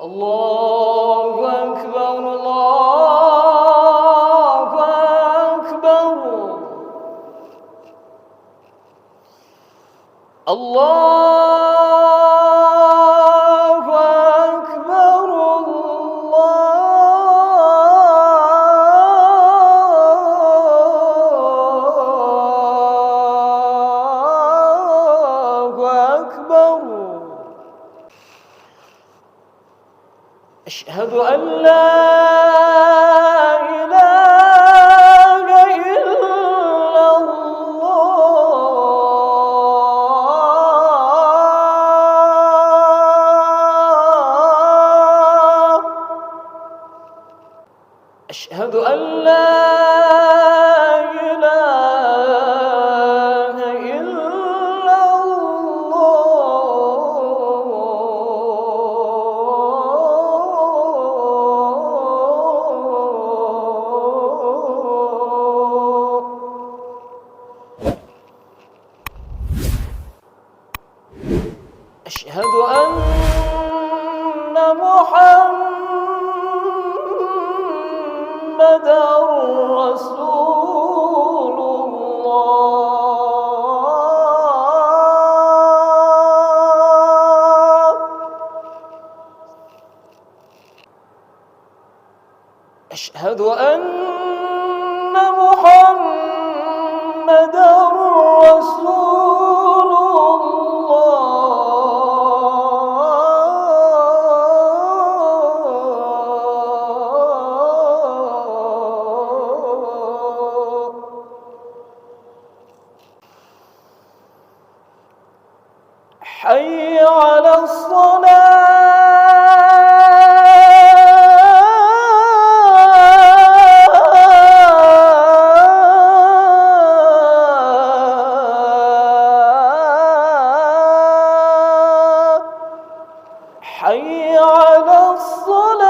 الله أكبر الله أكبر الله أكبر الله أكبر. أشهد أن لا إله إلا الله. أشهد أن لا إله إلا الله. أشهد أن محمدًا رسول الله. أشهد أن محمدًا رسول الله. حي على الصلاة. حي على الصلاة.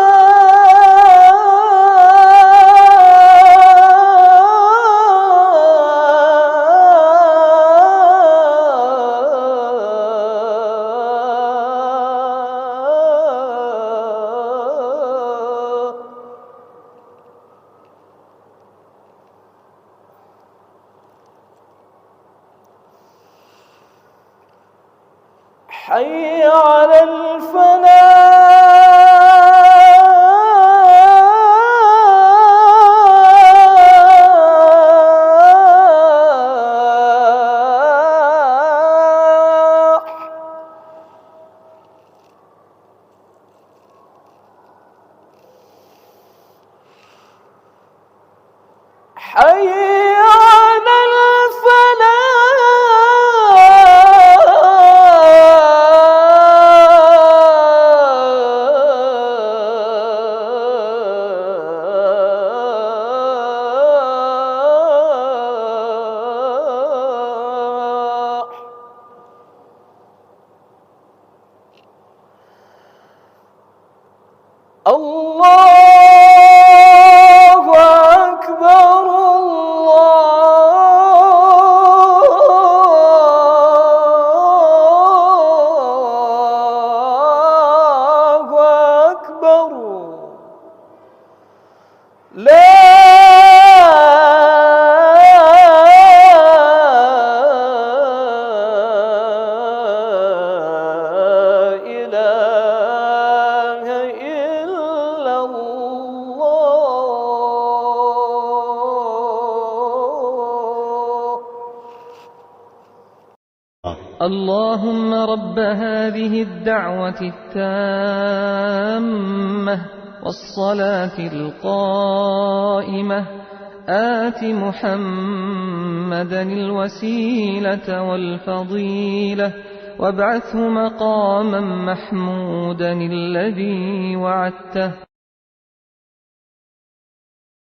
حي على الفلاح. حي على الفلاح. الله أكبر الله أكبر. لا إله إلا الله. اللهم رب هذه الدعوة التامة والصلاة القائمة آت محمدا الوسيلة والفضيلة وابعثه مقاما محمودا الذي وعدته.